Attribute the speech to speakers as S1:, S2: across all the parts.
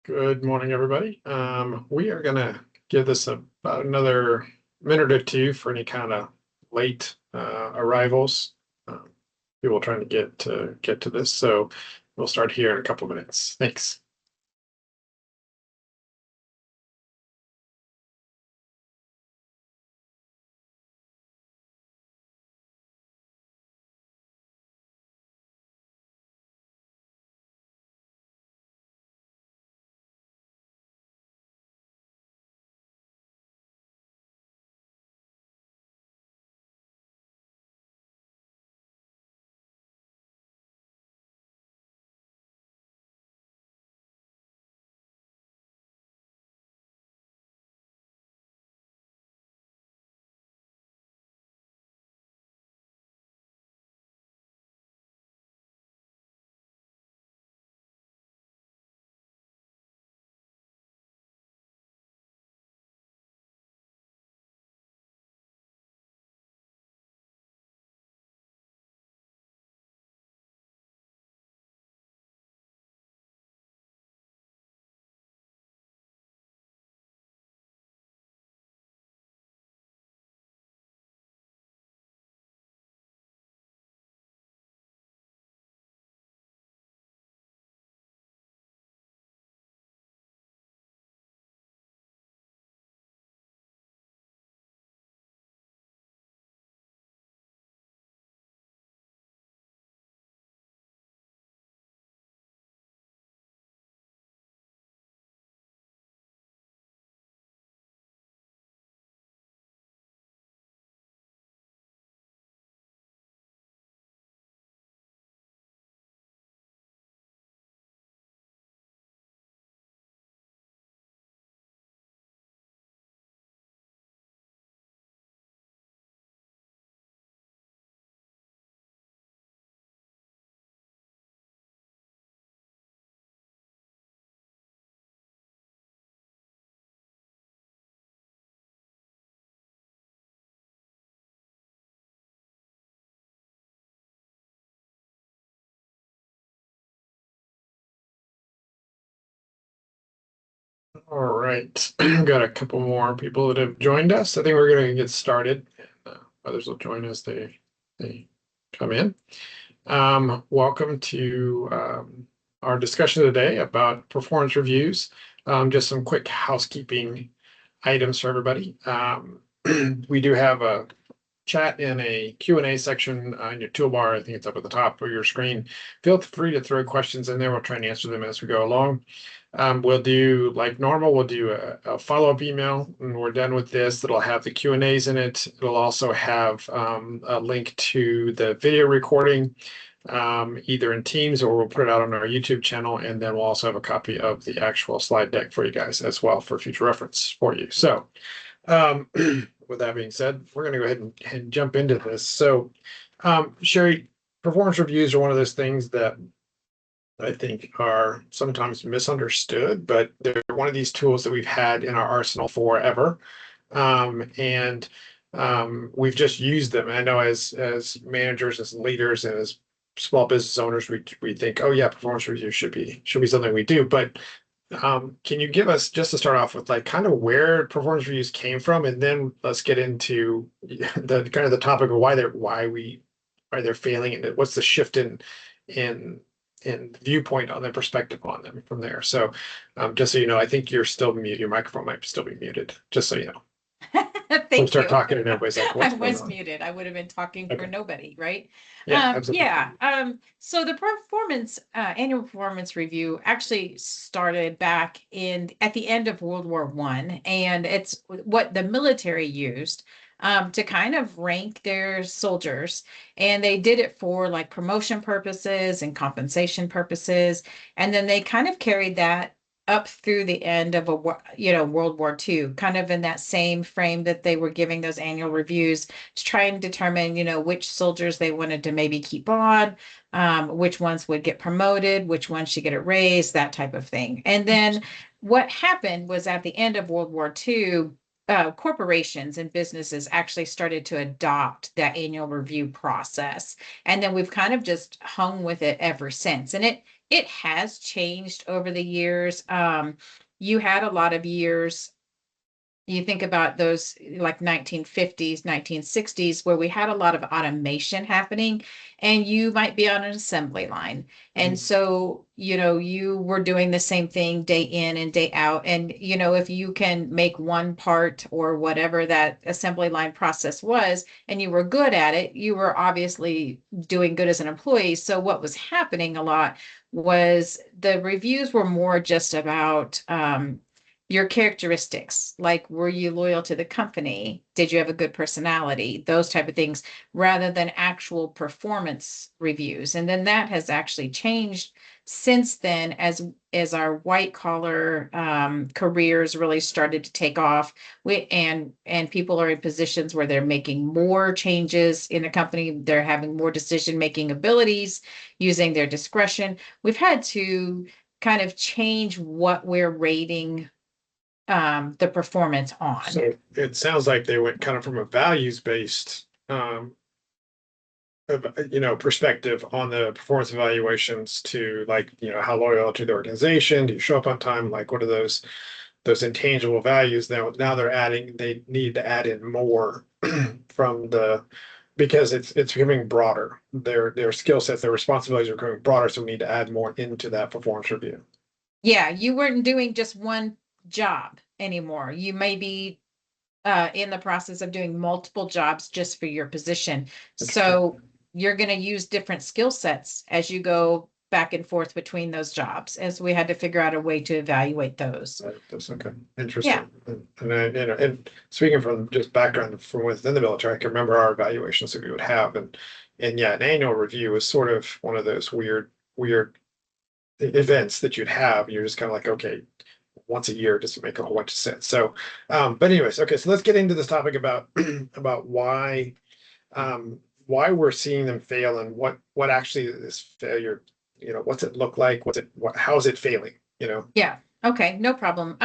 S1: Good morning, everybody. We are gonna give this about another minute or two for any kind of late arrivals. People trying to get to this, so we'll start here in a couple of minutes. Thanks. All right, got a couple more people that have joined us. I think we're going to get started. Others will join as they come in. Welcome to our discussion today about performance reviews. Just some quick housekeeping items for everybody. We do have a chat in a Q&A section in your toolbar. I think it's up at the top of your screen. Feel free to throw questions in there. We'll try and answer them as we go along. We'll do like normal. We'll do a follow-up email when we're done with this. That'll have the Q&As in it. It'll also have a link to the video recording, either in Teams or we'll put it out on our YouTube channel. And then we'll also have a copy of the actual slide deck for you guys as well for future reference for you. So with that being said, we're going to go ahead and jump into this. So, Sherry, performance reviews are one of those things that I think are sometimes misunderstood, but they're one of these tools that we've had in our arsenal forever. And we've just used them. And I know as managers, as leaders, and as small business owners, we think, oh yeah, performance review should be something we do. But can you give us, just to start off with, like kind of where performance reviews came from, and then let's get into the kind of the topic of why they're failing, and what's the shift in viewpoint on the perspective on them from there. So just so you know, I think you're still muted. Your microphone might still be muted, just so you know.
S2: Thank
S1: Start
S2: you.
S1: talking and everybody's like,
S2: I
S1: what's going
S2: was
S1: on?
S2: muted. I would have been talking for
S1: Okay.
S2: nobody, right?
S1: Yeah, absolutely.
S2: So the annual performance review actually started back at the end of World War I, and it's what the military used to kind of rank their soldiers. And they did it for like promotion purposes and compensation purposes. And then they kind of carried that up through the end of World War II, kind of in that same frame that they were giving those annual reviews to try and determine, which soldiers they wanted to maybe keep on, which ones would get promoted, which ones should get a raise, that type of thing. And then what happened was at the end of World War II, corporations and businesses actually started to adopt that annual review process. And then we've kind of just hung with it ever since. And It has changed over the years. You had a lot of years, you think about those like 1950s, 1960s, where we had a lot of automation happening, and you might be on an assembly line. And
S1: Mhm.
S2: so, you were doing the same thing day in and day out. And, if you can make one part or whatever that assembly line process was, and you were good at it, you were obviously doing good as an employee. So what was happening a lot was the reviews were more just about, your characteristics, like were you loyal to the company, did you have a good personality, those type of things, rather than actual performance reviews. And then that has actually changed since then, as our white collar careers really started to take off. And people are in positions where they're making more changes in the company, they're having more decision making abilities, using their discretion. We've had to kind of change what we're rating the performance on.
S1: So it sounds like they went kind of from a values-based, perspective on the performance evaluations to like, how loyal to the organization, do you show up on time? Like, what are those intangible values? Now they need to add in more from because it's becoming broader. Their skill sets, their responsibilities are becoming broader, so we need to add more into that performance review.
S2: Yeah, you weren't doing just one job anymore. You may be in the process of doing multiple jobs just for your position.
S1: Interesting.
S2: So you're going to use different skill sets as you go back and forth between those jobs, as we had to figure out a way to evaluate those.
S1: That's okay.
S2: Yeah.
S1: Interesting. And speaking from just background from within the military, I can remember our evaluations that we would have, and yeah, an annual review is sort of one of those weird events that you'd have. You're just kind of like, okay, once a year doesn't make a whole bunch of sense. So, but anyways, okay, so let's get into this topic about about why we're seeing them fail and what actually is failure. What's it look like? How's it failing?
S2: Yeah. Okay. No problem.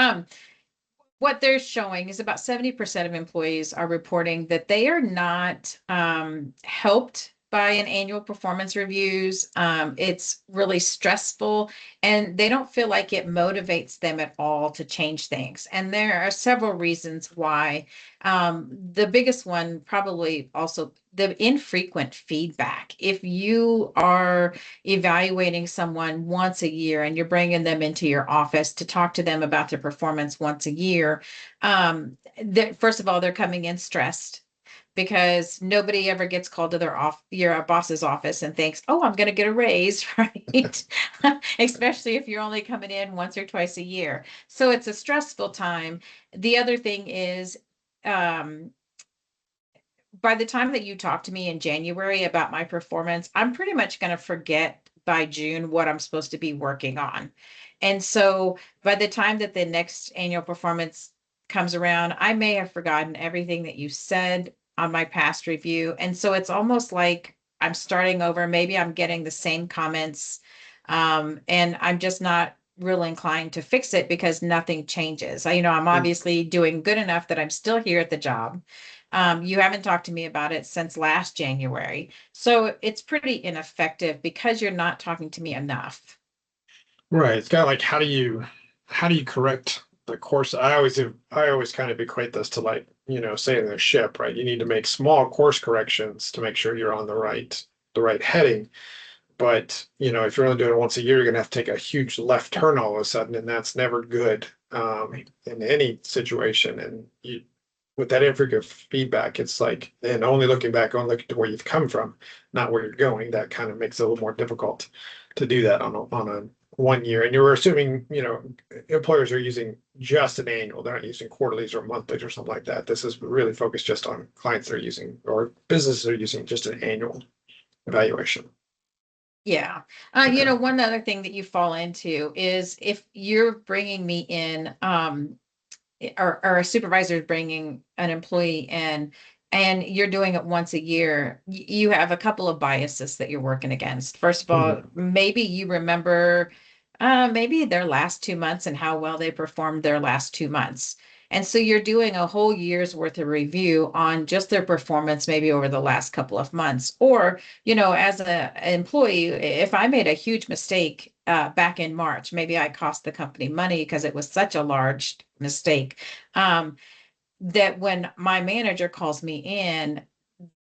S2: What they're showing is about 70% of employees are reporting that they are not helped by an annual performance reviews. It's really stressful, and they don't feel like it motivates them at all to change things. And there are several reasons why. The biggest one, probably also the infrequent feedback. If you are evaluating someone once a year and you're bringing them into your office to talk to them about their performance once a year, first of all, they're coming in stressed because nobody ever gets called to your boss's office and thinks, oh, I'm going to get a raise, right? Especially if you're only coming in once or twice a year. So it's a stressful time. The other thing is, um, by the time that you talk to me in January about my performance, I'm pretty much going to forget by June what I'm supposed to be working on. And so by the time that the next annual performance comes around, I may have forgotten everything that you said on my past review. And so it's almost like I'm starting over. Maybe I'm getting the same comments. And I'm just not real inclined to fix it because nothing changes. I'm
S1: And
S2: obviously doing good enough that I'm still here at the job. You haven't talked to me about it since last January. So it's pretty ineffective because you're not talking to me enough.
S1: right, it's kind of like how do you correct the course? I always kind of equate this to like, sailing a ship, right? You need to make small course corrections to make sure you're on the right heading. But if you're only doing it once a year, you're gonna have to take a huge left turn all of a sudden, and that's never good in any situation. And with that infrequent feedback, it's like, and only looking to where you've come from, not where you're going. That kind of makes it a little more difficult to do that on a 1 year. And you're assuming, employers are using just an annual; they're not using quarterlies or monthlies or something like that. This is really focused just on clients that are using or businesses that are using just an annual evaluation.
S2: Yeah.
S1: Okay.
S2: One other thing that you fall into is if you're bringing me in, or a supervisor is bringing an employee in, and you're doing it once a year, you have a couple of biases that you're working against. First of all,
S1: Mhm.
S2: maybe you remember maybe their last 2 months and how well they performed their last 2 months. And so you're doing a whole year's worth of review on just their performance, maybe over the last couple of months. Or, as an employee, if I made a huge mistake back in March, maybe I cost the company money because it was such a large mistake. That when my manager calls me in,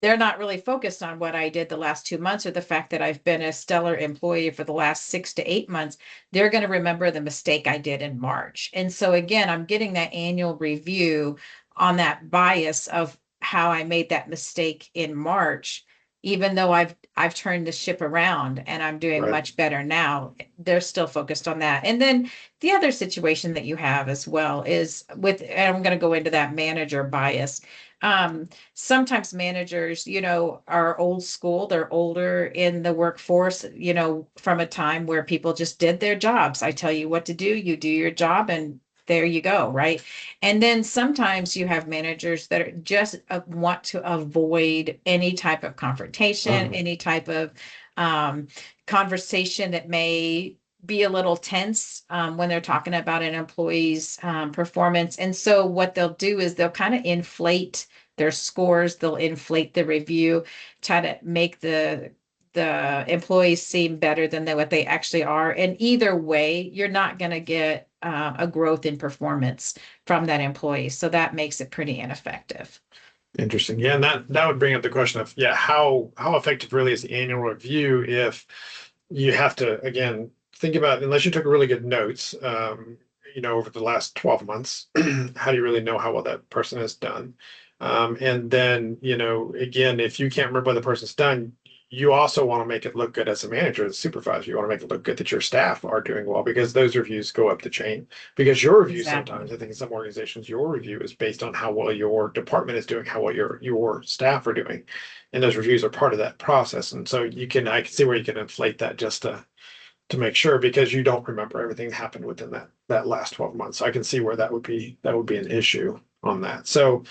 S2: they're not really focused on what I did the last 2 months or the fact that I've been a stellar employee for the last 6 to 8 months. They're going to remember the mistake I did in March. And so again, I'm getting that annual review on that bias of how I made that mistake in March, even though I've turned the ship around and I'm doing
S1: Right.
S2: much better now. They're still focused on that. And then the other situation that you have as well is and I'm going to go into that manager bias. Sometimes managers, are old school, they're older in the workforce, from a time where people just did their jobs. I tell you what to do, you do your job, and there you go, right? And then sometimes you have managers that are just want to avoid any type of confrontation, any type of um, conversation that may be a little tense when they're talking about an employee's performance. And so what they'll do is they'll kind of inflate their scores, they'll inflate the review, try to make the employees seem better than what they actually are. And either way, you're not going to get a growth in performance from that employee. So that makes it pretty ineffective.
S1: Interesting. Yeah, and that would bring up the question of, yeah, how effective really is the annual review if you have to, again, think about, unless you took really good notes, over the last 12 months, how do you really know how well that person has done? And then, again, if you can't remember what the person's done, you also want to make it look good as a manager, as a supervisor. You want to make it look good that your staff are doing well, because those reviews go up the chain. Because your review
S2: Exactly.
S1: sometimes, I think in some organizations, your review is based on how well your department is doing, how well your staff are doing. And those reviews are part of that process. And so I can see where you can inflate that just to make sure, because you don't remember everything that happened within that last 12 months. So I can see where that would be an issue on that. So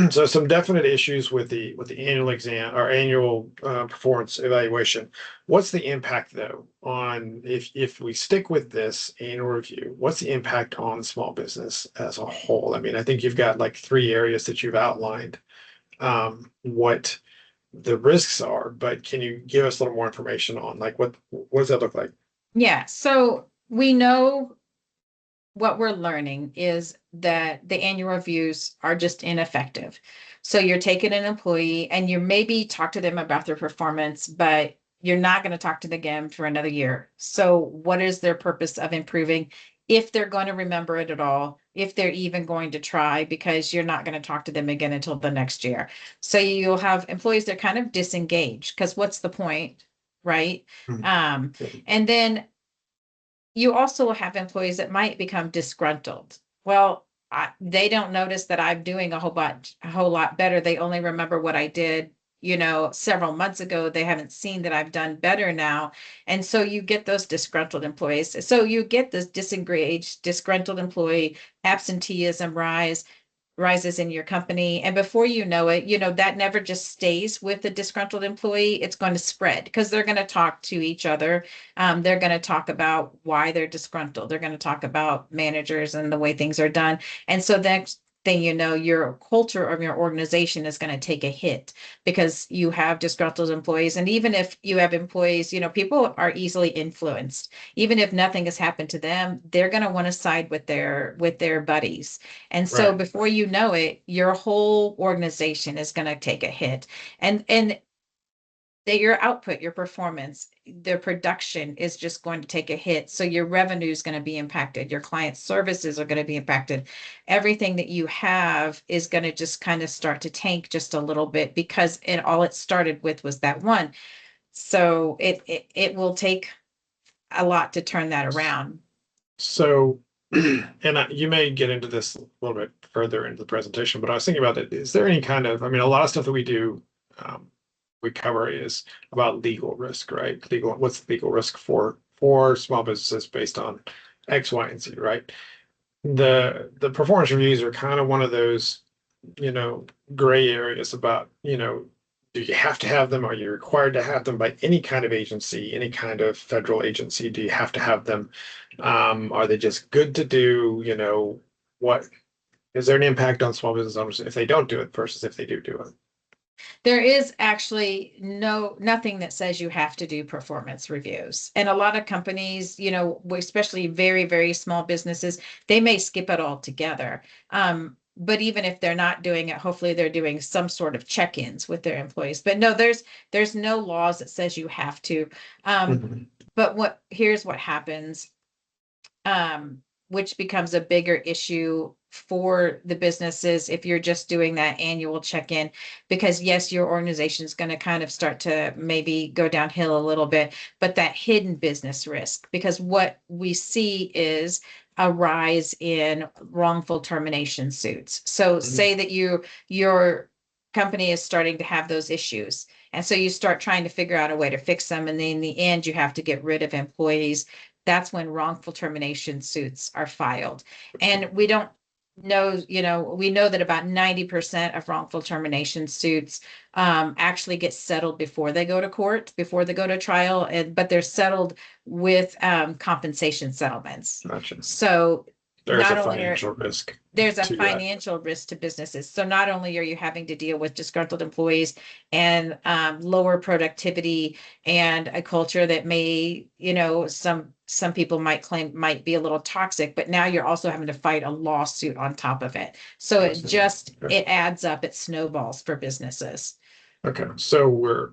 S1: so some definite issues with the annual exam or annual performance evaluation. What's the impact though on, if we stick with this annual review, what's the impact on small business as a whole? I mean, I think you've got like 3 areas that you've outlined, what the risks are, but can you give us a little more information on, like, what does that look like?
S2: Yeah. So we know what we're learning is that the annual reviews are just ineffective. So you're taking an employee and you maybe talk to them about their performance, but you're not going to talk to them again for another year. So what is their purpose of improving if they're going to remember it at all, if they're even going to try, because you're not going to talk to them again until the next year. So you'll have employees that are kind of disengaged because what's the point, right?
S1: Mhm.
S2: Um, and then you also have employees that might become disgruntled. Well, they don't notice that I'm doing a whole lot better. They only remember what I did, several months ago. They haven't seen that I've done better now. And so you get those disgruntled employees. So you get this disengaged, disgruntled employee, absenteeism rises in your company. And before you know it, that never just stays with the disgruntled employee. It's going to spread because they're going to talk to each other. They're going to talk about why they're disgruntled. They're going to talk about managers and the way things are done. And so next thing you know, your culture of your organization is going to take a hit because you have disgruntled employees. And even if you have employees, people are easily influenced. Even if nothing has happened to them, they're going to want to side with their buddies. And so
S1: Right.
S2: before you know it, your whole organization is going to take a hit. And that your output, your performance, the production is just going to take a hit. So your revenue is going to be impacted. Your client services are going to be impacted. Everything that you have is going to just kind of start to tank just a little bit because all it started with was that one. So it will take a lot to turn that around.
S1: So, and you may get into this a little bit further into the presentation, but I was thinking about it. Is there any kind of, I mean, a lot of stuff that we do, we cover is about legal risk, right? What's the legal risk for small businesses based on X, Y, and Z, right? The performance reviews are kind of one of those, gray areas about, do you have to have them? Are you required to have them by any kind of agency, any kind of federal agency? Do you have to have them? Are they just good to do? What Is there an impact on small business owners if they don't do it versus if they do it?
S2: There is actually nothing that says you have to do performance reviews. And a lot of companies, especially very, very small businesses, they may skip it altogether. But even if they're not doing it, hopefully they're doing some sort of check-ins with their employees. But no, there's no laws that says you have to.
S1: Mhm.
S2: But here's what happens, which becomes a bigger issue for the businesses if you're just doing that annual check-in, because yes, your organization is going to kind of start to maybe go downhill a little bit, but that hidden business risk, because what we see is a rise in wrongful termination suits. So say that your company is starting to have those issues. And so you start trying to figure out a way to fix them. And then in the end, you have to get rid of employees. That's when wrongful termination suits are filed. And we don't know, we know that about 90% of wrongful termination suits actually get settled before they go to court, before they go to trial, but they're settled with compensation settlements.
S1: Gotcha.
S2: So
S1: There's
S2: not
S1: a
S2: only
S1: financial risk.
S2: there's a
S1: to that.
S2: financial risk to businesses. So not only are you having to deal with disgruntled employees and lower productivity and a culture that may, some people might claim might be a little toxic, but now you're also having to fight a lawsuit on top of it. So
S1: Okay.
S2: it adds up, it snowballs for businesses.
S1: Okay, so we're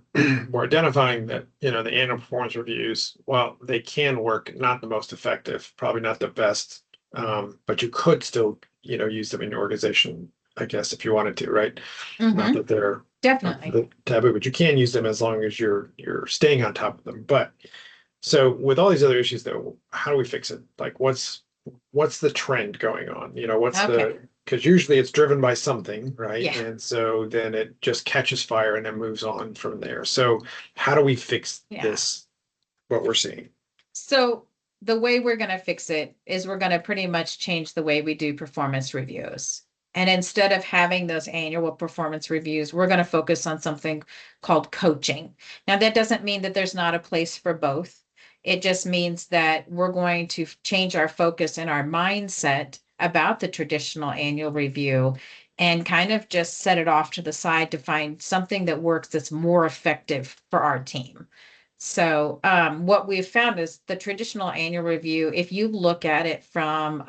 S1: we're identifying that, the annual performance reviews, while they can work, not the most effective, probably not the best. But you could still, use them in your organization, I guess, if you wanted to, right? Not that they're
S2: Definitely.
S1: taboo, but you can use them as long as you're staying on top of them. But so with all these other issues though, how do we fix it? Like what's the trend going on? What's
S2: Okay.
S1: because usually it's driven by something, right?
S2: Yeah.
S1: And so then it just catches fire and then moves on from there. So how do we fix
S2: Yeah.
S1: this, what we're seeing?
S2: So the way we're going to fix it is we're going to pretty much change the way we do performance reviews. And instead of having those annual performance reviews, we're going to focus on something called coaching. Now, that doesn't mean that there's not a place for both. It just means that we're going to change our focus and our mindset about the traditional annual review and kind of just set it off to the side to find something that works that's more effective for our team. So what we've found is the traditional annual review, if you look at it from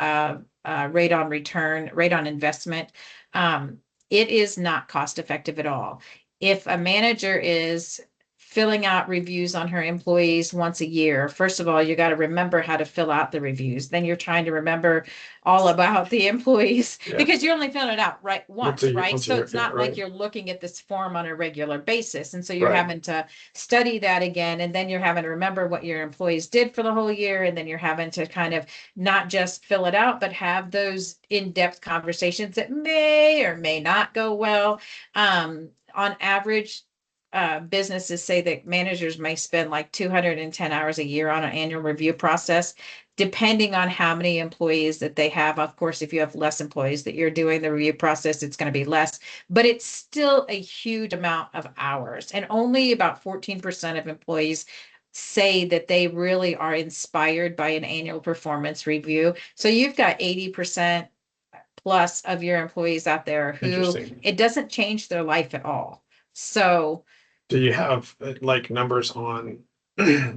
S2: rate on return, rate on investment, it is not cost effective at all. If a manager is filling out reviews on her employees once a year, first of all, you got to remember how to fill out the reviews. Then you're trying to remember all about the employees because you're only filling it out once, right? So it's not like you're looking at this form on a regular basis. And so you're having to study that again. And then you're having to remember what your employees did for the whole year. And then you're having to kind of not just fill it out, but have those in-depth conversations that may or may not go well. On average, businesses say that managers may spend like 210 hours a year on an annual review process, depending on how many employees that they have. Of course, if you have less employees that you're doing the review process, it's going to be less, but it's still a huge amount of hours. And only about 14% of employees say that they really are inspired by an annual performance review. So you've got 80% plus of your employees out there who it doesn't change their life at all. So
S1: do you have like numbers on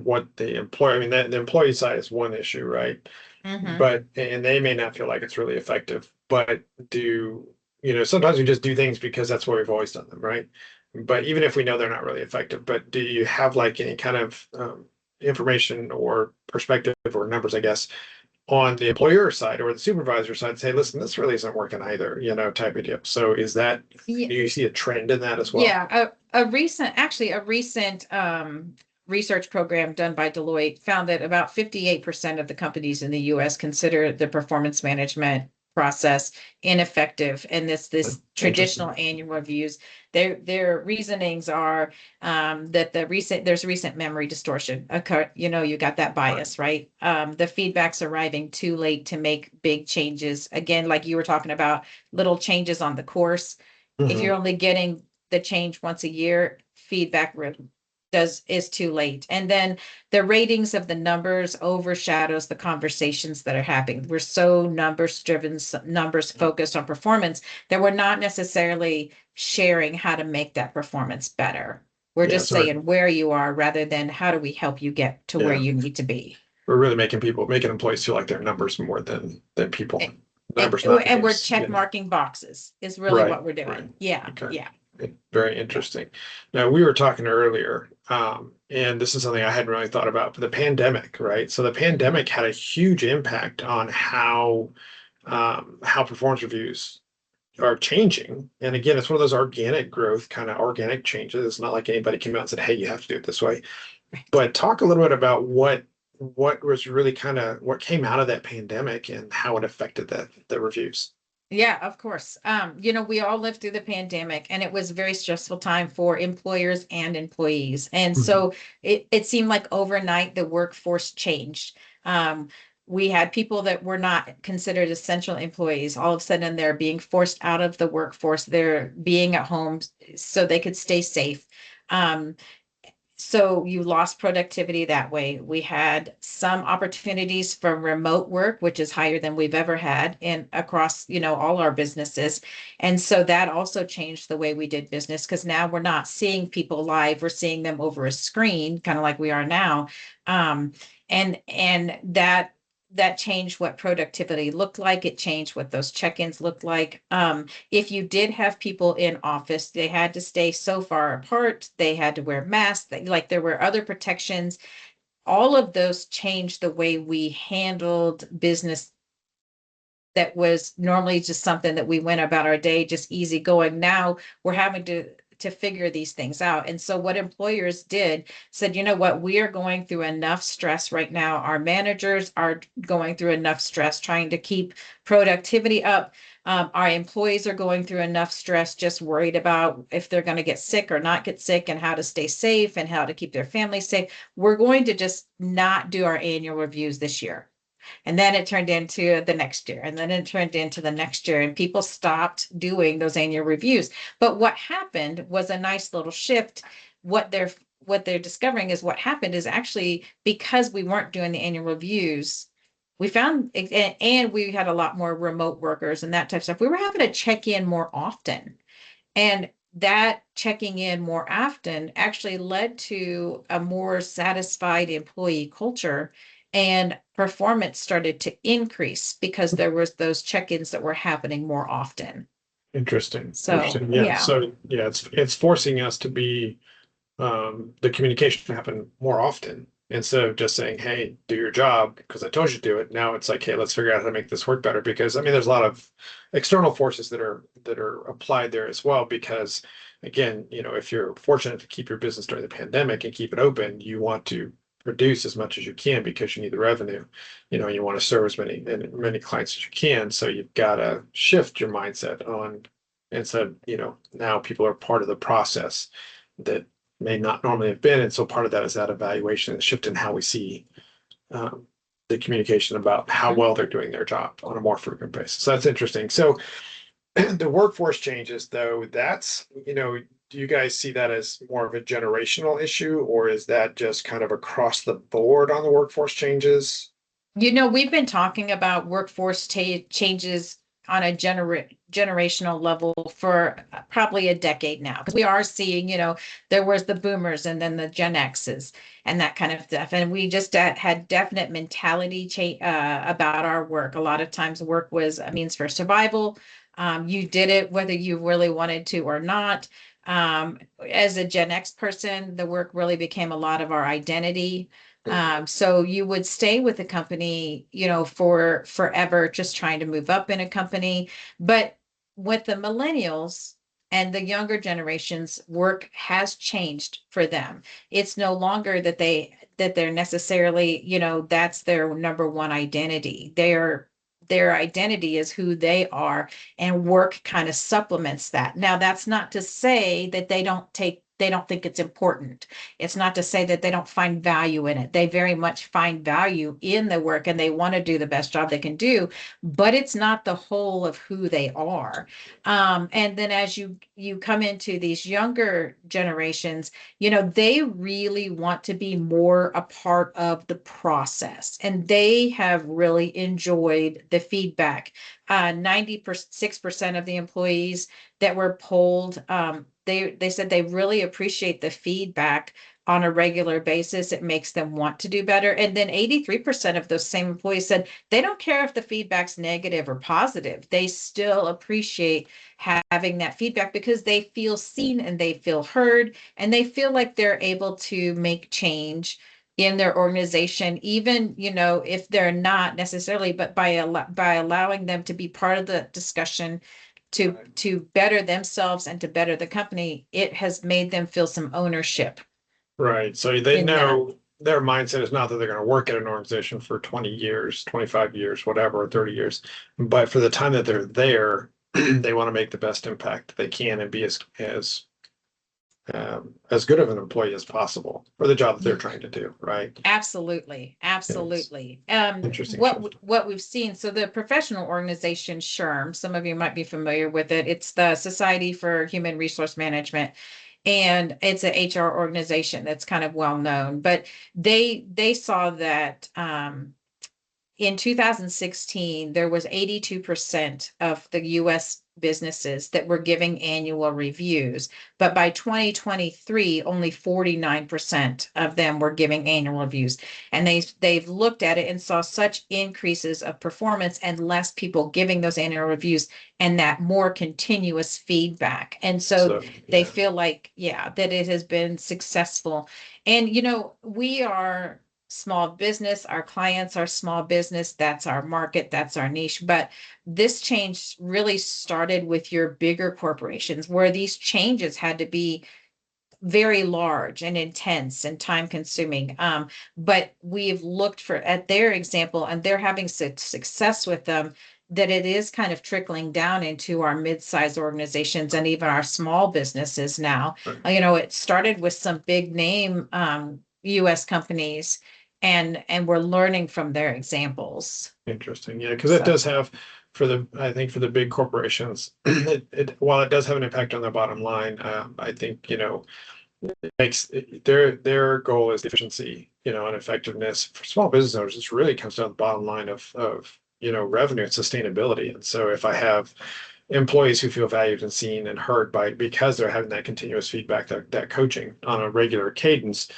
S1: what the employee, I mean, the employee side is one issue, right? But, and they may not feel like it's really effective, but sometimes we just do things because that's what we've always done them, right? But even if we know they're not really effective, but do you have like any kind of information or perspective or numbers, I guess, on the employer side or the supervisor side, say, listen, this really isn't working either, type of deal. So do you see a trend in that as well?
S2: Yeah, a recent research program done by Deloitte found that about 58% of the companies in the US consider the performance management process ineffective, and this traditional annual reviews. Their reasonings are that there's recent memory distortion. You got that bias, right? The feedback's arriving too late to make big changes. Again, like you were talking about, little changes on the course. If you're only getting the change once a year, feedback is too late. And then the ratings of the numbers overshadows the conversations that are happening. We're so numbers driven, numbers focused on performance, that we're not necessarily sharing how to make that performance better. We're
S1: Yeah,
S2: just
S1: so
S2: saying where you are rather than how do we help you get to where
S1: yeah,
S2: you need to be.
S1: we're really making employees feel like they're numbers more than people.
S2: And,
S1: Numbers, not
S2: and we're
S1: names.
S2: check marking boxes is really
S1: Right,
S2: what we're
S1: right.
S2: doing. Yeah,
S1: Okay.
S2: yeah.
S1: Very interesting. Now, we were talking earlier, and this is something I hadn't really thought about, but the pandemic, right? So the pandemic had a huge impact on how performance reviews are changing. And again, it's one of those organic growth, kind of organic changes. It's not like anybody came out and said, "Hey, you have to do it this way." But talk a little bit about what was really kind of what came out of that pandemic and how it affected the reviews.
S2: Yeah, of course. We all lived through the pandemic, and it was a very stressful time for employers and employees. And
S1: Mhm.
S2: so it seemed like overnight the workforce changed. We had people that were not considered essential employees. All of a sudden, they're being forced out of the workforce. They're being at home so they could stay safe. Um, so you lost productivity that way. We had some opportunities for remote work, which is higher than we've ever had in across, all our businesses. And so that also changed the way we did business, because now we're not seeing people live, we're seeing them over a screen, kind of like we are now. And that changed what productivity looked like. It changed what those check-ins looked like. If you did have people in office, they had to stay so far apart. They had to wear masks. Like there were other protections. All of those changed the way we handled business that was normally just something that we went about our day, just easy going. Now we're having to figure these things out. And so what employers did said, you know what, we are going through enough stress right now. Our managers are going through enough stress trying to keep productivity up. Our employees are going through enough stress, just worried about if they're going to get sick or not get sick and how to stay safe and how to keep their families safe. We're going to just not do our annual reviews this year. And then it turned into the next year, and then it turned into the next year, and people stopped doing those annual reviews. But what happened was a nice little shift. What they're discovering is what happened is actually because we weren't doing the annual reviews, we found and we had a lot more remote workers and that type of stuff. We were having to check in more often. And that checking in more often actually led to a more satisfied employee culture, and performance started to increase because there was those check-ins that were happening more often.
S1: Interesting.
S2: So,
S1: Interesting. Yeah.
S2: yeah.
S1: So yeah, it's forcing us to be the communication to happen more often instead of just saying, "Hey, do your job because I told you to do it." Now it's like, "Hey, let's figure out how to make this work better." Because I mean, there's a lot of external forces that are applied there as well. Because again, if you're fortunate to keep your business during the pandemic and keep it open, you want to produce as much as you can because you need the revenue. You want to serve as many clients as you can. So you've got to shift your mindset on instead of, now people are part of the process that may not normally have been. And so part of that is that evaluation and shift in how we see um, the communication about how well they're doing their job on a more frequent basis. So that's interesting. So the workforce changes, though, do you guys see that as more of a generational issue, or is that just kind of across the board on the workforce changes?
S2: We've been talking about workforce changes on a generational level for probably a decade now, because we are seeing, there was the boomers and then the Gen X's and that kind of stuff. And we just had definite mentality change about our work. A lot of times work was a means for survival. You did it whether you really wanted to or not. As a Gen X person, the work really became a lot of our identity. So you would stay with the company, for forever, just trying to move up in a company. But with the millennials and the younger generations, work has changed for them. It's no longer that they're necessarily, that's their number one identity. Their identity is who they are, and work kind of supplements that. Now, that's not to say that they don't take they don't think it's important. It's not to say that they don't find value in it. They very much find value in the work and they want to do the best job they can do, but it's not the whole of who they are. And then as you come into these younger generations, they really want to be more a part of the process, and they have really enjoyed the feedback. 96% of the employees that were polled, they said they really appreciate the feedback on a regular basis. It makes them want to do better. And then 83% of those same employees said they don't care if the feedback's negative or positive. They still appreciate having that feedback because they feel seen and they feel heard and they feel like they're able to make change in their organization, even if they're not necessarily, but by allowing them to be part of the discussion to better themselves and to better the company, it has made them feel some ownership.
S1: Right. So they
S2: in
S1: know their mindset is not that they're going to work at an organization for 20 years, 25 years, whatever, 30 years. But for the time that they're there, they want to make the best impact they can and be as good of an employee as possible for the job that they're trying to do. Right.
S2: Absolutely. Absolutely.
S1: Interesting
S2: What we've seen, so the professional organization SHRM, some of you might be familiar with it. It's the Society for Human Resource Management, and it's an HR organization that's kind of well known, but they saw that in 2016, there was 82% of the US businesses that were giving annual reviews, but by 2023, only 49% of them were giving annual reviews. And they've looked at it and saw such increases of performance and less people giving those annual reviews and that more continuous feedback. And so they feel like, that it has been successful. And we are small business, our clients are small business, that's our market, that's our niche. But this change really started with your bigger corporations, where these changes had to be very large and intense and time consuming. But we've looked at their example and they're having success with them, that it is kind of trickling down into our mid-sized organizations and even our small businesses now.
S1: Right.
S2: It started with some big name US companies, and we're learning from their examples.
S1: Interesting. Yeah, because it does have I think for the big corporations, while it does have an impact on their bottom line, I think, it makes their goal is efficiency, and effectiveness. For small business owners, this really comes down to the bottom line of revenue and sustainability. And so if I have employees who feel valued and seen and heard because they're having that continuous feedback, that coaching on a regular cadence,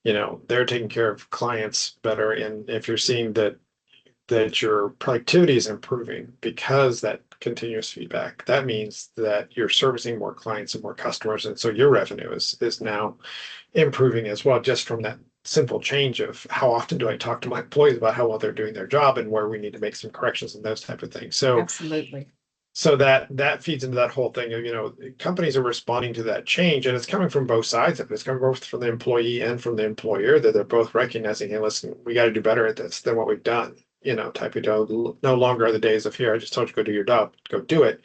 S1: they're taking care of clients better. And if you're seeing that your productivity is improving because that continuous feedback, that means that you're servicing more clients and more customers. And so your revenue is now improving as well, just from that simple change of how often do I talk to my employees about how well they're doing their job and where we need to make some corrections and those type of things. So
S2: absolutely.
S1: So that feeds into that whole thing of, companies are responding to that change, and it's coming from both sides of it. It's coming both from the employee and from the employer, that they're both recognizing, hey, listen, we got to do better at this than what we've done. Type of deal. No longer are the days of, here, I just told you, go do your job, go do it.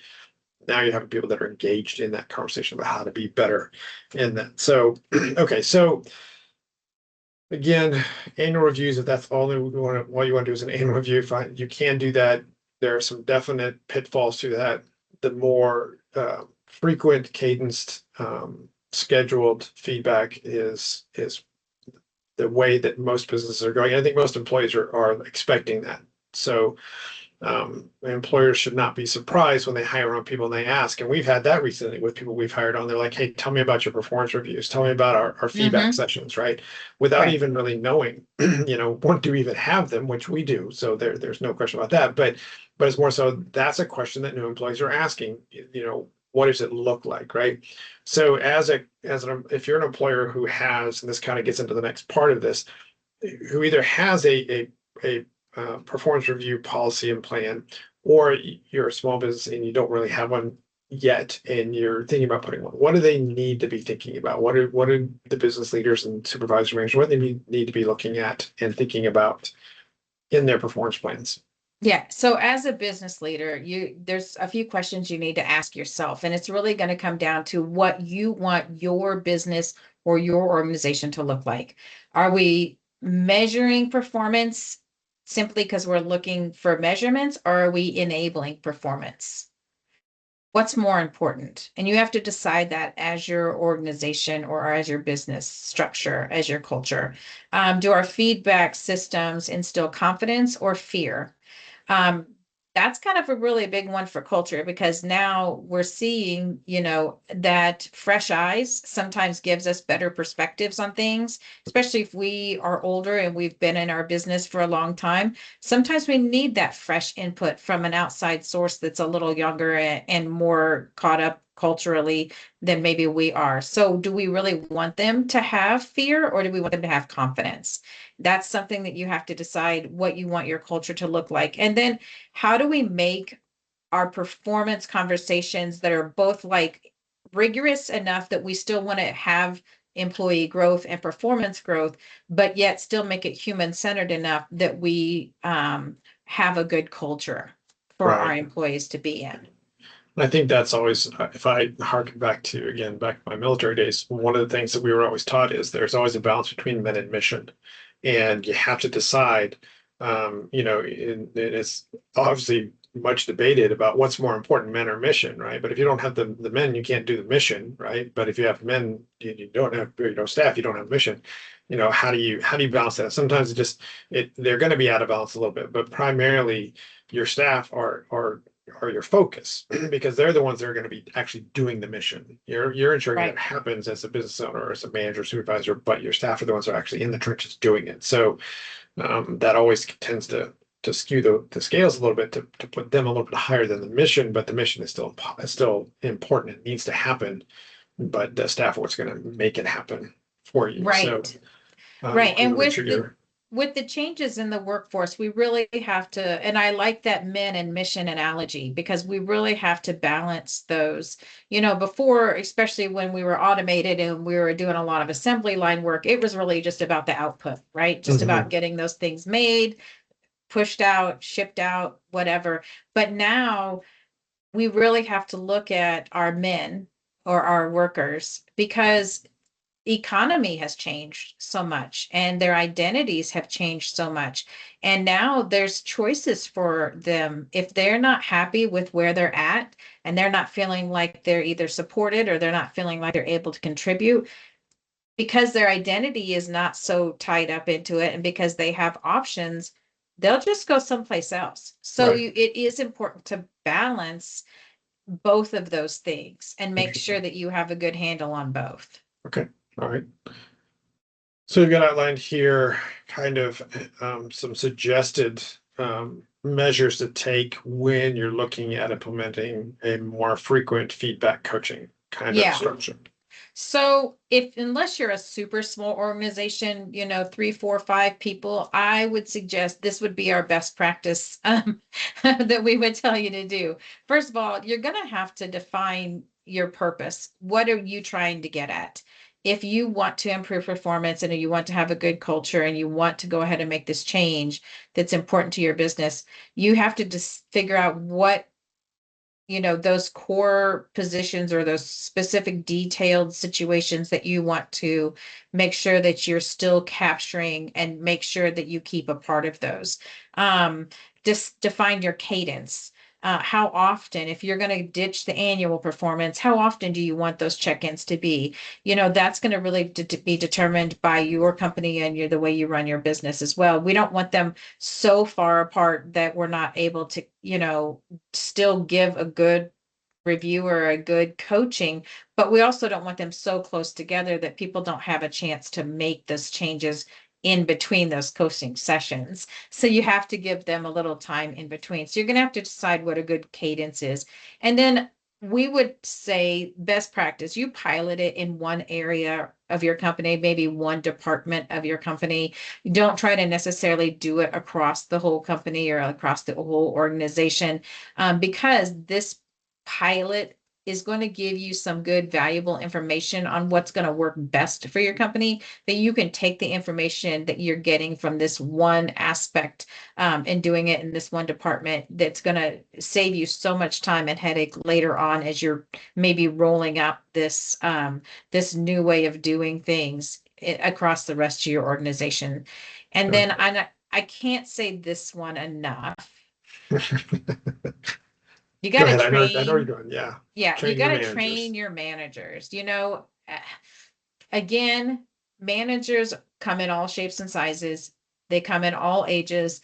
S1: Now you have people that are engaged in that conversation about how to be better in that. So, okay. So again, annual reviews, if that's all you want to do is an annual review, fine, you can do that. There are some definite pitfalls to that. The more frequent, cadenced, scheduled feedback is the way that most businesses are going. I think most employees are expecting that. So employers should not be surprised when they hire on people and they ask. And we've had that recently with people we've hired on. They're like, hey, tell me about your performance reviews. Tell me about our feedback sessions, right? Without even really knowing, want to even have them, which we do. So there's no question about that. But it's more so, that's a question that new employees are asking, what does it look like, right? So if you're an employer who has, and this kind of gets into the next part of this, who either has a performance review policy and plan, or you're a small business and you don't really have one yet, and you're thinking about putting one, what do they need to be thinking about? What are the business leaders and supervisor managers, what do they need to be looking at and thinking about in their performance plans?
S2: Yeah, so as a business leader, there's a few questions you need to ask yourself, and it's really going to come down to what you want your business or your organization to look like. Are we measuring performance simply because we're looking for measurements, or are we enabling performance? What's more important? And you have to decide that as your organization or as your business structure, as your culture. Do our feedback systems instill confidence or fear? Um, that's kind of a really big one for culture because now we're seeing, that fresh eyes sometimes gives us better perspectives on things, especially if we are older and we've been in our business for a long time. Sometimes we need that fresh input from an outside source that's a little younger and more caught up culturally than maybe we are. So, do we really want them to have fear or do we want them to have confidence? That's something that you have to decide what you want your culture to look like. And then how do we make our performance conversations that are both like rigorous enough that we still want to have employee growth and performance growth, but yet still make it human centered enough that we have a good culture for our
S1: Right.
S2: employees to be in.
S1: I think that's always, if I harken back to, again, back to my military days, one of the things that we were always taught is there's always a balance between men and mission. And you have to decide, and it's obviously much debated about what's more important, men or mission, right? But if you don't have the men, you can't do the mission, right? But if you have men, you don't have, staff, you don't have mission. How do you balance that? Sometimes they're going to be out of balance a little bit, but primarily your staff are your focus because they're the ones that are going to be actually doing the mission. You're ensuring that it
S2: Right.
S1: happens as a business owner or as a manager, supervisor, but your staff are the ones that are actually in the trenches doing it. So that always tends to skew the scales a little bit to put them a little bit higher than the mission, but the mission is still important. It needs to happen, but the staff are what's going to make it happen for you. So
S2: Right. Right.
S1: you
S2: And
S1: want to make sure you're
S2: with the changes in the workforce, we really have to, and I like that men and mission analogy because we really have to balance those. Before, especially when we were automated and we were doing a lot of assembly line work, it was really just about the output, right? Just about
S1: Mhm.
S2: getting those things made, pushed out, shipped out, whatever. But now we really have to look at our men or our workers because economy has changed so much and their identities have changed so much. And now there's choices for them. If they're not happy with where they're at and they're not feeling like they're either supported or they're not feeling like they're able to contribute because their identity is not so tied up into it and because they have options, they'll just go someplace else. So
S1: Right.
S2: it is important to balance both of those things and make sure
S1: Interesting.
S2: that you have a good handle on both.
S1: Okay. All right. So we've got outlined here kind of some suggested measures to take when you're looking at implementing a more frequent feedback coaching kind of
S2: Yeah.
S1: structure.
S2: So if unless you're a super small organization, 3, 4, 5 people, I would suggest this would be our best practice that we would tell you to do. First of all, you're going to have to define your purpose. What are you trying to get at? If you want to improve performance and you want to have a good culture and you want to go ahead and make this change that's important to your business, you have to just figure out what those core positions or those specific detailed situations that you want to make sure that you're still capturing and make sure that you keep a part of those. Um, just define your cadence. How often, if you're going to ditch the annual performance, how often do you want those check-ins to be? That's going to really be determined by your company and the way you run your business as well. We don't want them so far apart that we're not able to, still give a good review or a good coaching, but we also don't want them so close together that people don't have a chance to make those changes in between those coaching sessions. So you have to give them a little time in between. So you're going to have to decide what a good cadence is. And then we would say best practice, you pilot it in one area of your company, maybe one department of your company. Don't try to necessarily do it across the whole company or across the whole organization because this pilot is going to give you some good, valuable information on what's going to work best for your company, that you can take the information that you're getting from this one aspect and doing it in this one department, that's going to save you so much time and headache later on as you're maybe rolling out this new way of doing things across the rest of your organization. And then I can't say this one enough. You
S1: Go
S2: got to
S1: ahead. I know what you're
S2: train.
S1: doing. Yeah.
S2: Yeah, you
S1: Train
S2: got
S1: your
S2: to
S1: managers.
S2: train your managers. Again, managers come in all shapes and sizes. They come in all ages.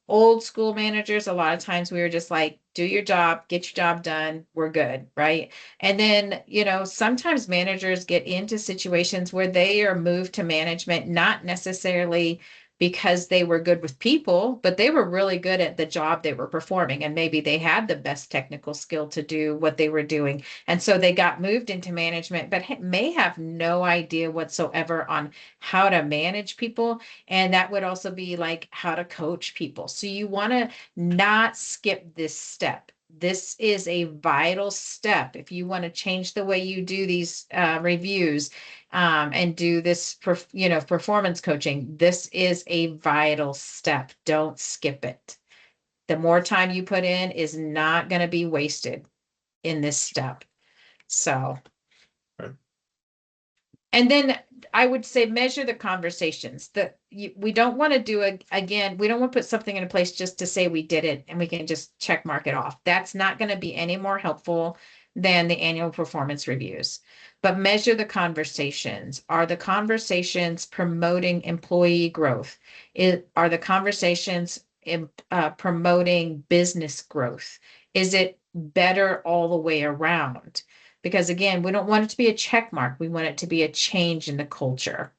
S2: Old school managers, a lot of times we were just like, do your job, get your job done, we're good, right? And then, sometimes managers get into situations where they are moved to management, not necessarily because they were good with people, but they were really good at the job they were performing. And maybe they had the best technical skill to do what they were doing. And so they got moved into management, but may have no idea whatsoever on how to manage people. And that would also be like how to coach people. So you want to not skip this step. This is a vital step if you want to change the way you do these reviews and do this, performance coaching. This is a vital step. Don't skip it. The more time you put in is not going to be wasted in this step. So.
S1: Right.
S2: And then I would say measure the conversations that we don't want to do it again. We don't want to put something in place just to say we did it and we can just check mark it off. That's not going to be any more helpful than the annual performance reviews. But measure the conversations. Are the conversations promoting employee growth? Are the conversations promoting business growth? Is it better all the way around? Because again, we don't want it to be a check mark. We want it to be a change in the culture.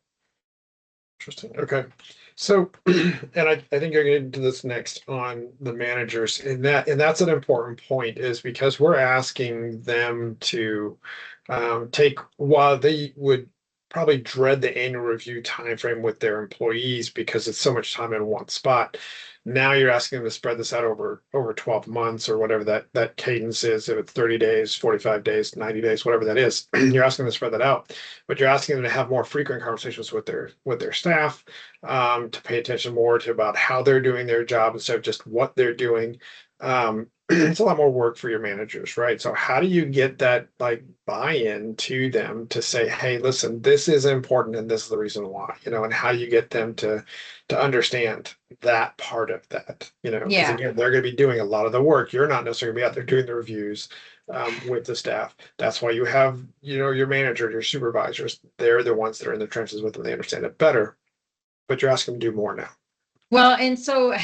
S1: Interesting. Okay. So, and I think you're getting into this next on the managers, and that's an important point, is because we're asking them to take, while they would probably dread the annual review timeframe with their employees because it's so much time in one spot. Now you're asking them to spread this out over 12 months or whatever that cadence is, if it's 30 days, 45 days, 90 days, whatever that is. You're asking them to spread that out, but you're asking them to have more frequent conversations with their staff, to pay attention more to about how they're doing their job instead of just what they're doing. It's a lot more work for your managers, right? So how do you get that like buy-in to them to say, hey, listen, this is important and this is the reason why, and how do you get them to understand that part of that, because
S2: Yeah.
S1: again, they're going to be doing a lot of the work. You're not necessarily going to be out there doing the reviews with the staff. That's why you have, your manager, your supervisors. They're the ones that are in the trenches with them. They understand it better, but you're asking them to do more now.
S2: Well, and so,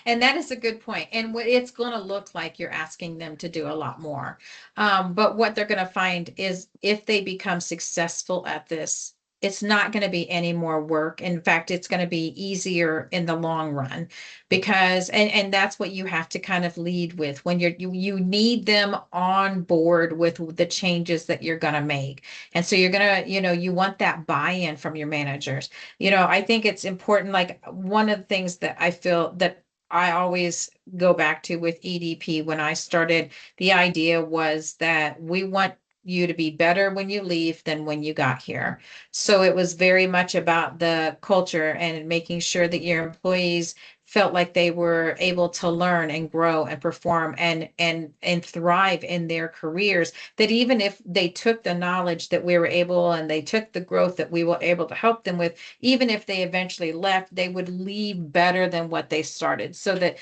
S2: and that is a good point. And what it's going to look like, you're asking them to do a lot more. But what they're going to find is if they become successful at this, it's not going to be any more work. In fact, it's going to be easier in the long run because, and that's what you have to kind of lead with when you need them on board with the changes that you're going to make. And so you're going to, you want that buy-in from your managers. I think it's important. Like one of the things that I feel that I always go back to with EDP when I started, the idea was that we want you to be better when you leave than when you got here. So it was very much about the culture and making sure that your employees felt like they were able to learn and grow and perform and thrive in their careers, that even if they took the knowledge that we were able and they took the growth that we were able to help them with, even if they eventually left, they would leave better than what they started. So that,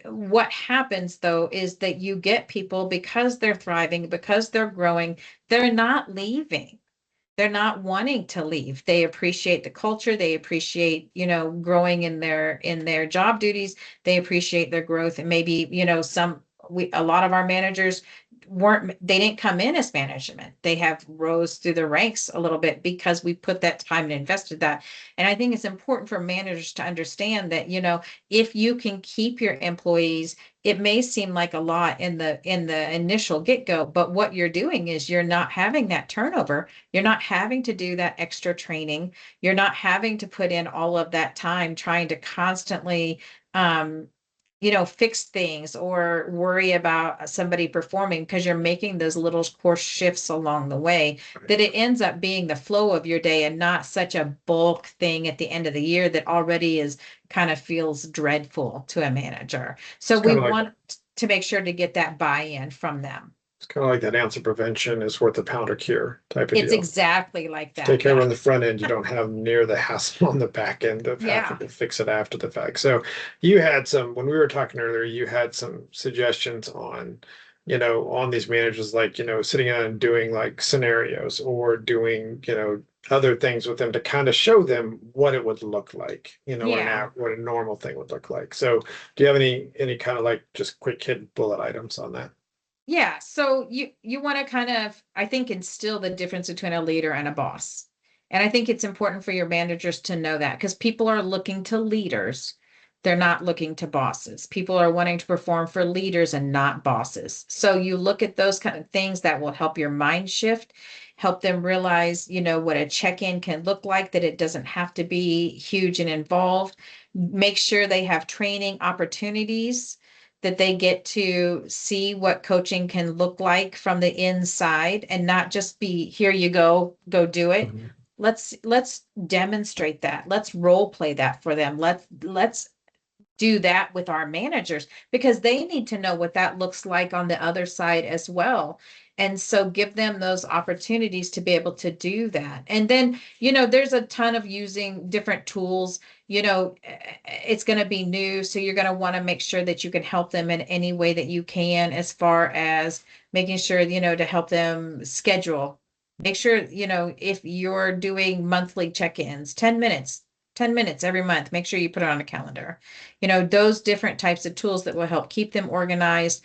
S2: what happens though is that you get people, because they're thriving, because they're growing, they're not leaving. They're not wanting to leave. They appreciate the culture. They appreciate, growing in their job duties. They appreciate their growth. And maybe, a lot of our managers they didn't come in as management. They have rose through the ranks a little bit because we put that time and invested that. And I think it's important for managers to understand that, if you can keep your employees, it may seem like a lot in the initial get-go, but what you're doing is you're not having that turnover. You're not having to do that extra training. You're not having to put in all of that time trying to constantly fix things or worry about somebody performing because you're making those little course shifts along the way, that it ends up being the flow of your day and not such a bulk thing at the end of the year that already is kind of feels dreadful to a manager. So
S1: It's
S2: we
S1: kind of like
S2: want to make sure to get that buy-in from them.
S1: it's kind of like that ounce of prevention is worth a pound of cure type of
S2: It's
S1: deal.
S2: exactly like
S1: Take
S2: that.
S1: care
S2: Yeah.
S1: on the front end, you don't have near the hassle on the back end of having
S2: Yeah.
S1: to fix it after the fact. So you had some, when we were talking earlier, you had some suggestions on, on these managers, like, sitting down and doing like scenarios or doing, other things with them to kind of show them what it would look like,
S2: Yeah.
S1: what a normal thing would look like. So do you have any kind of like just quick hit bullet items on that?
S2: Yeah, so you want to kind of, I think, instill the difference between a leader and a boss. And I think it's important for your managers to know that because people are looking to leaders. They're not looking to bosses. People are wanting to perform for leaders and not bosses. So you look at those kind of things that will help your mind shift, help them realize, what a check-in can look like, that it doesn't have to be huge and involved. Make sure they have training opportunities, that they get to see what coaching can look like from the inside and not just be, here you go do it.
S1: Mhm.
S2: Let's demonstrate that. Let's role play that for them. Let's do that with our managers because they need to know what that looks like on the other side as well. And so give them those opportunities to be able to do that. And then, there's a ton of using different tools. It's going to be new. So you're going to want to make sure that you can help them in any way that you can, as far as making sure, to help them schedule. Make sure, if you're doing monthly check-ins, 10 minutes every month, make sure you put it on a calendar. Those different types of tools that will help keep them organized,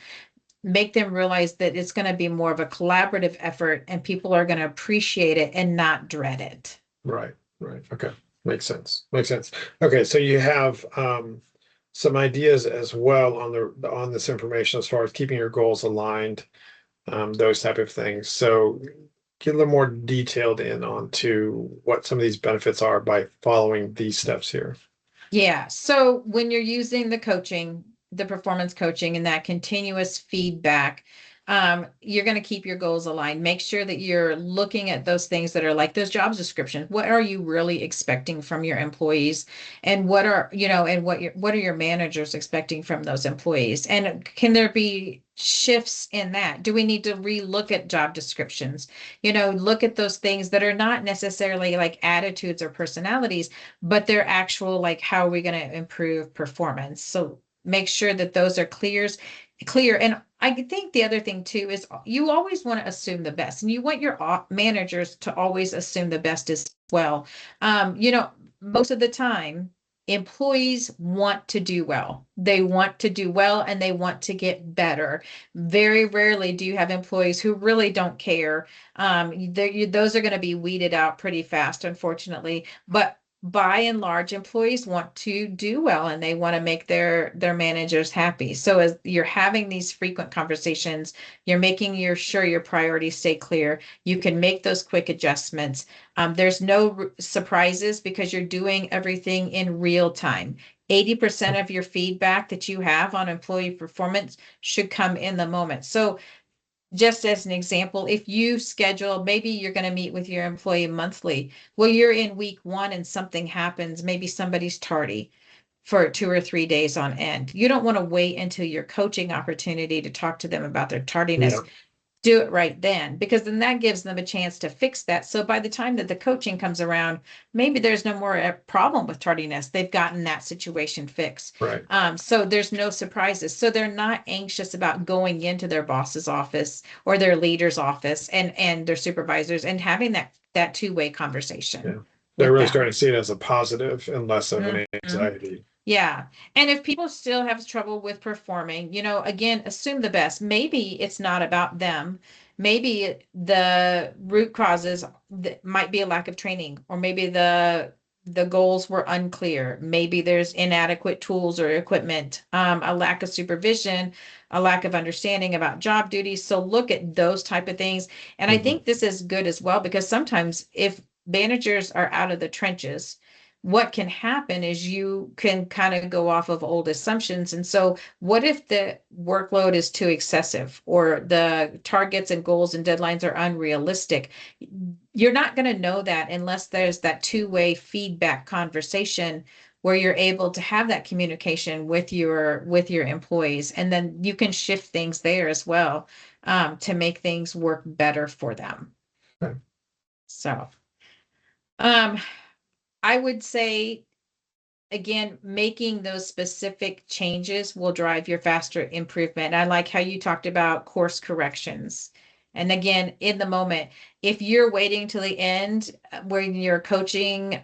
S2: make them realize that it's going to be more of a collaborative effort and people are going to appreciate it and not dread it.
S1: Right, right. Okay. Makes sense. Makes sense. Okay, so you have some ideas as well on this information as far as keeping your goals aligned, those type of things. So get a little more detailed in onto what some of these benefits are by following these steps here.
S2: Yeah. So when you're using the coaching, the performance coaching and that continuous feedback, you're going to keep your goals aligned. Make sure that you're looking at those things that are like those job descriptions. What are you really expecting from your employees? And what are your managers expecting from those employees? And can there be shifts in that? Do we need to relook at job descriptions? Look at those things that are not necessarily like attitudes or personalities, but they're actual, like, how are we going to improve performance? So make sure that those are clear. And I think the other thing too is you always want to assume the best, and you want your managers to always assume the best as well. Most of the time, employees want to do well. They want to do well and they want to get better. Very rarely do you have employees who really don't care. Those are going to be weeded out pretty fast, unfortunately. But by and large, employees want to do well and they want to make their managers happy. So as you're having these frequent conversations, you're making sure your priorities stay clear. You can make those quick adjustments. There's no surprises because you're doing everything in real time. 80% of your feedback that you have on employee performance should come in the moment. So just as an example, if you schedule, maybe you're going to meet with your employee monthly. Well, you're in week one and something happens. Maybe somebody's tardy for 2 or 3 days on end. You don't want to wait until your coaching opportunity to talk to them about their tardiness.
S1: Yeah,
S2: Do it right then, because then that gives them a chance to fix that. So by the time that the coaching comes around, maybe there's no more problem with tardiness. They've gotten that situation fixed.
S1: right.
S2: So there's no surprises. So they're not anxious about going into their boss's office or their leader's office and their supervisors and having that two-way
S1: Yeah.
S2: conversation
S1: They're
S2: with
S1: really
S2: them.
S1: starting to see it as a positive and less of an
S2: Mhm.
S1: anxiety.
S2: Yeah. And if people still have trouble with performing, again, assume the best. Maybe it's not about them. Maybe the root causes that might be a lack of training, or maybe the goals were unclear. Maybe there's inadequate tools or equipment, a lack of supervision, a lack of understanding about job duties. So look at those type of things. And I
S1: Mhm.
S2: think this is good as well because sometimes if managers are out of the trenches, what can happen is you can kind of go off of old assumptions. And so what if the workload is too excessive or the targets and goals and deadlines are unrealistic? You're not going to know that unless there's that two-way feedback conversation where you're able to have that communication with your employees, and then you can shift things there as well, to make things work better for them.
S1: Okay.
S2: So um, I would say, again, making those specific changes will drive your faster improvement. I like how you talked about course corrections. And again, in the moment, if you're waiting till the end when your coaching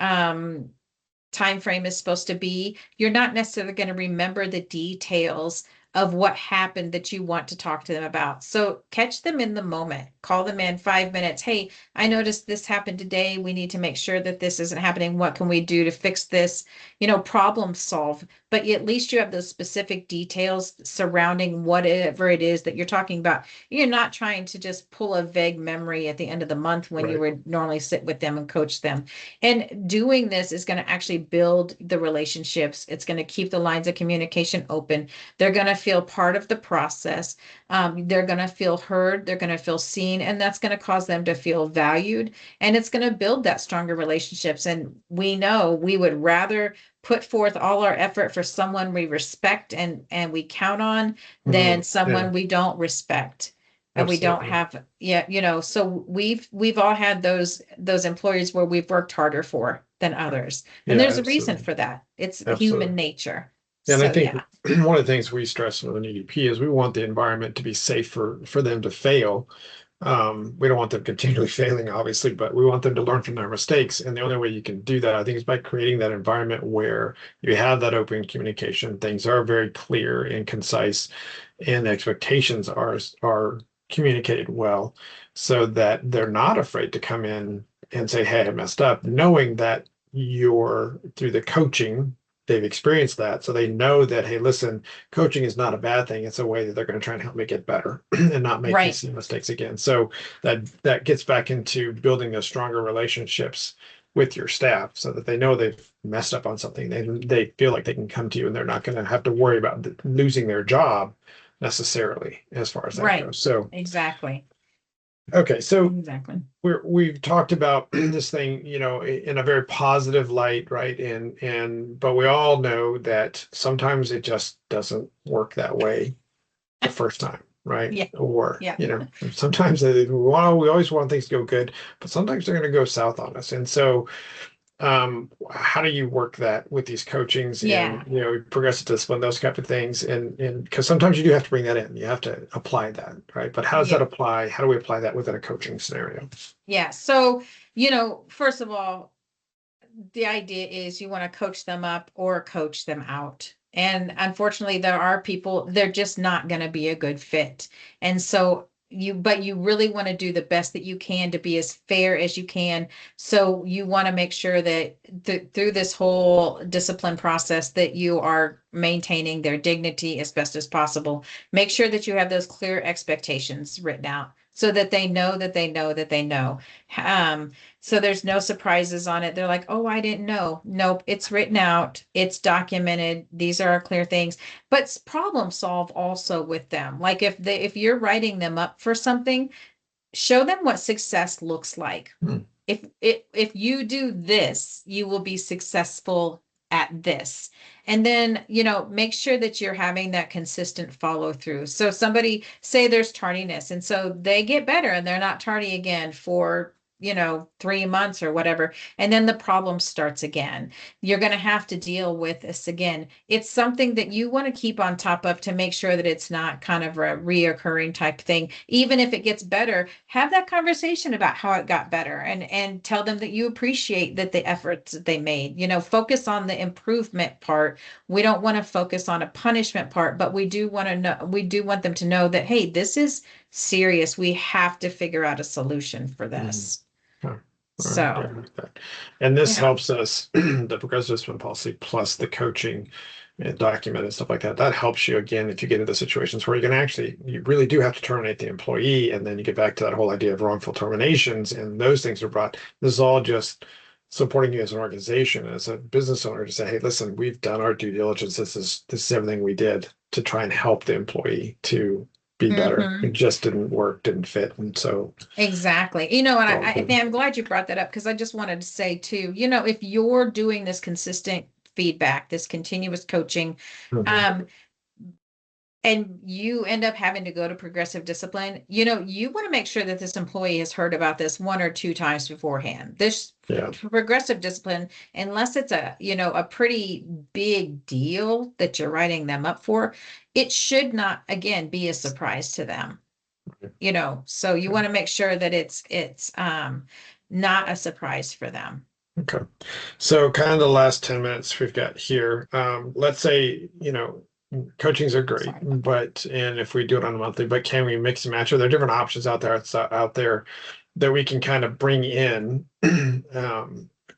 S2: time frame is supposed to be, you're not necessarily going to remember the details of what happened that you want to talk to them about. So catch them in the moment, call them in 5 minutes. Hey, I noticed this happened today. We need to make sure that this isn't happening. What can we do to fix this? Problem solve, but at least you have those specific details surrounding whatever it is that you're talking about. You're not trying to just pull a vague memory at the end of the month when you
S1: Right.
S2: would normally sit with them and coach them. And doing this is going to actually build the relationships. It's going to keep the lines of communication open. They're going to feel part of the process. They're going to feel heard. They're going to feel seen. And that's going to cause them to feel valued. And it's going to build that stronger relationships. And we know we would rather put forth all our effort for someone we respect and we count on than
S1: Mhm.
S2: someone
S1: Yeah,
S2: we don't respect and we don't
S1: absolutely.
S2: have. Yeah, so we've all had those employees where we've worked harder for than others, and
S1: Yeah,
S2: there's a reason
S1: absolutely.
S2: for that. It's human
S1: Absolutely.
S2: nature.
S1: And I
S2: So
S1: think
S2: yeah.
S1: one of the things we stress with an EDP is we want the environment to be safe for them to fail. We don't want them continually failing, obviously, but we want them to learn from their mistakes. And the only way you can do that, I think, is by creating that environment where you have that open communication. Things are very clear and concise, and expectations are communicated well, so that they're not afraid to come in and say, "Hey, I messed up," knowing that you're through the coaching. They've experienced that, so they know that, hey, listen, coaching is not a bad thing. It's a way that they're going to try and help me get better and not make these
S2: Right.
S1: same mistakes again. So that gets back into building those stronger relationships with your staff so that they know they've messed up on something. They feel like they can come to you and they're not going to have to worry about losing their job necessarily as far as that
S2: Right.
S1: goes. So,
S2: Exactly.
S1: okay, so
S2: Exactly.
S1: we've talked about this thing, in a very positive light, right? And but we all know that sometimes it just doesn't work that way the first time, right?
S2: Yeah.
S1: Or,
S2: Yeah.
S1: sometimes we always want things to go good, but sometimes they're going to go south on us. And so, how do you work that with these coachings and,
S2: Yeah.
S1: progressive discipline, those type of things? And because sometimes you do have to bring that in, you have to apply that, right? But how does that
S2: Yeah.
S1: apply? How do we apply that within a coaching scenario?
S2: Yeah. So, first of all, the idea is you want to coach them up or coach them out. And unfortunately, there are people, they're just not going to be a good fit. And so but you really want to do the best that you can to be as fair as you can. So you want to make sure that through this whole discipline process that you are maintaining their dignity as best as possible. Make sure that you have those clear expectations written out so that they know that they know that they know. So there's no surprises on it. They're like, oh, I didn't know. Nope, it's written out, it's documented. These are clear things. But problem solve also with them. Like if you're writing them up for something, show them what success looks like.
S1: Hmm.
S2: If you do this, you will be successful at this. And then, make sure that you're having that consistent follow through. So somebody say there's tardiness and so they get better and they're not tardy again for 3 months or whatever. And then the problem starts again. You're going to have to deal with this again. It's something that you want to keep on top of to make sure that it's not kind of a reoccurring type thing. Even if it gets better, have that conversation about how it got better and tell them that you appreciate that the efforts that they made. Focus on the improvement part. We don't want to focus on a punishment part, but we do want them to know that, hey, this is serious. We have to figure out a solution for
S1: Mhm.
S2: this.
S1: Okay. All right,
S2: So,
S1: good with that. And this
S2: yeah.
S1: helps us, the progressive discipline policy plus the coaching document and stuff like that. That helps you again if you get into situations where you really do have to terminate the employee, and then you get back to that whole idea of wrongful terminations, and those things are brought. This is all just supporting you as an organization, as a business owner, to say, hey, listen, we've done our due diligence. This is everything we did to try and help the employee to be better.
S2: Mhm.
S1: It just didn't work, didn't fit. And so
S2: Exactly. You know, and
S1: all
S2: I
S1: good.
S2: think I'm glad you brought that up because I just wanted to say too, you know, if you're doing this consistent feedback, this continuous coaching,
S1: Mhm.
S2: um, and you end up having to go to progressive discipline, you know, you want to make sure that this employee has heard about this 1 or 2 times beforehand. This
S1: Yeah.
S2: progressive discipline, unless it's a, you know, a pretty big deal that you're writing them up for, it should not, again, be a surprise to them. You know, so you want to make sure that it's not a surprise for them.
S1: Okay. So kind of the last 10 minutes we've got here. Let's say, coachings are great,
S2: Sorry about that.
S1: but and if we do it on a monthly, but can we mix and match? Are there different options out there that we can kind of bring in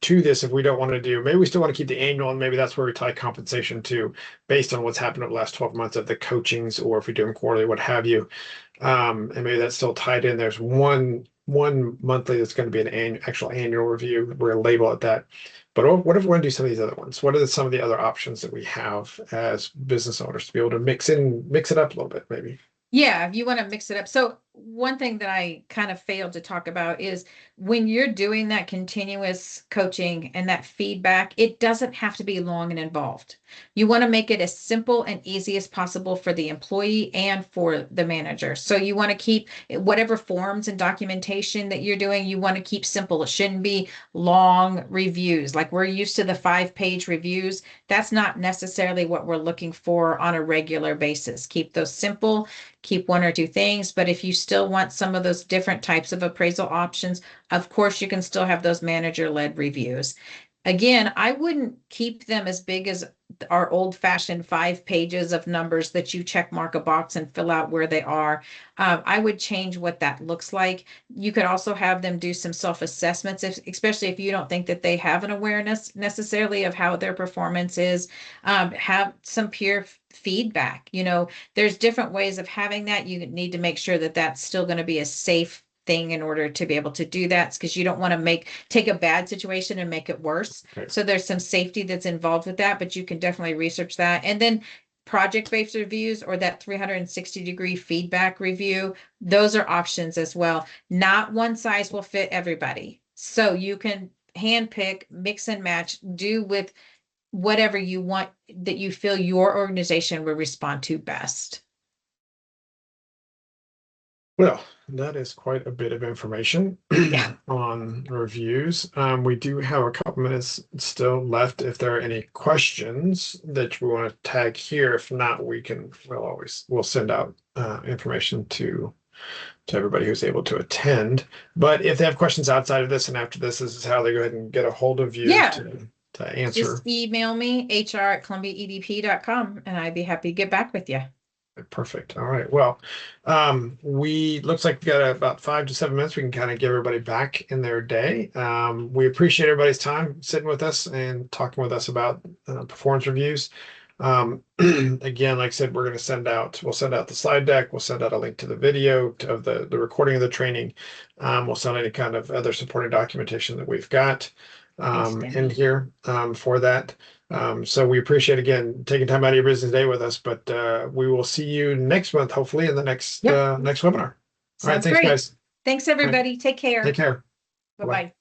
S1: to this if we don't want to do, maybe we still want to keep the annual, and maybe that's where we tie compensation to based on what's happened over the last 12 months of the coachings, or if we do them quarterly, what have you. And maybe that's still tied in. There's one monthly that's going to be an actual annual review. We're going to label it that. But what if we want to do some of these other ones? What are some of the other options that we have as business owners to be able to mix it up a little bit, maybe?
S2: Yeah, if you want to mix it up. So one thing that I kind of failed to talk about is when you're doing that continuous coaching and that feedback, it doesn't have to be long and involved. You want to make it as simple and easy as possible for the employee and for the manager. So you want to keep whatever forms and documentation that you're doing, you want to keep simple. It shouldn't be long reviews. Like we're used to the 5-page reviews. That's not necessarily what we're looking for on a regular basis. Keep those simple, keep 1 or 2 things. But if you still want some of those different types of appraisal options, of course, you can still have those manager-led reviews. Again, I wouldn't keep them as big as our old-fashioned 5 pages of numbers that you check mark a box and fill out where they are. I would change what that looks like. You could also have them do some self-assessments, especially if you don't think that they have an awareness necessarily of how their performance is. Have some peer feedback. You know, there's different ways of having that. You need to make sure that that's still going to be a safe thing in order to be able to do that, because you don't want to take a bad situation and make it worse.
S1: Okay.
S2: So there's some safety that's involved with that, but you can definitely research that. And then project-based reviews or that 360-degree feedback review, those are options as well. Not one size will fit everybody. So you can handpick, mix and match, do with whatever you want that you feel your organization will respond to best.
S1: Well, that is quite a bit of information
S2: Yeah.
S1: on reviews. We do have a couple minutes still left. If there are any questions that we want to tag here, if not, we'll send out information to everybody who's able to attend. But if they have questions outside of this and after this is how they go ahead and get a hold of you
S2: Yeah.
S1: to answer.
S2: Just email me, hr@columbiaedp.com, and I'd be happy to get back with you.
S1: Perfect. All right. Well, we looks like we got about 5 to 7 minutes. We can kind of get everybody back in their day. We appreciate everybody's time sitting with us and talking with us about performance reviews. Again, like I said, we'll send out the slide deck. We'll send out a link to the video of the recording of the training. We'll send any kind of other supporting documentation that we've got in here for that. So we appreciate, again, taking time out of your business day with us, but we will see you next month, hopefully in the next webinar. All right.
S2: Sounds
S1: Thanks,
S2: great.
S1: guys.
S2: Thanks, everybody. Take care.
S1: Take care.
S2: Bye-bye.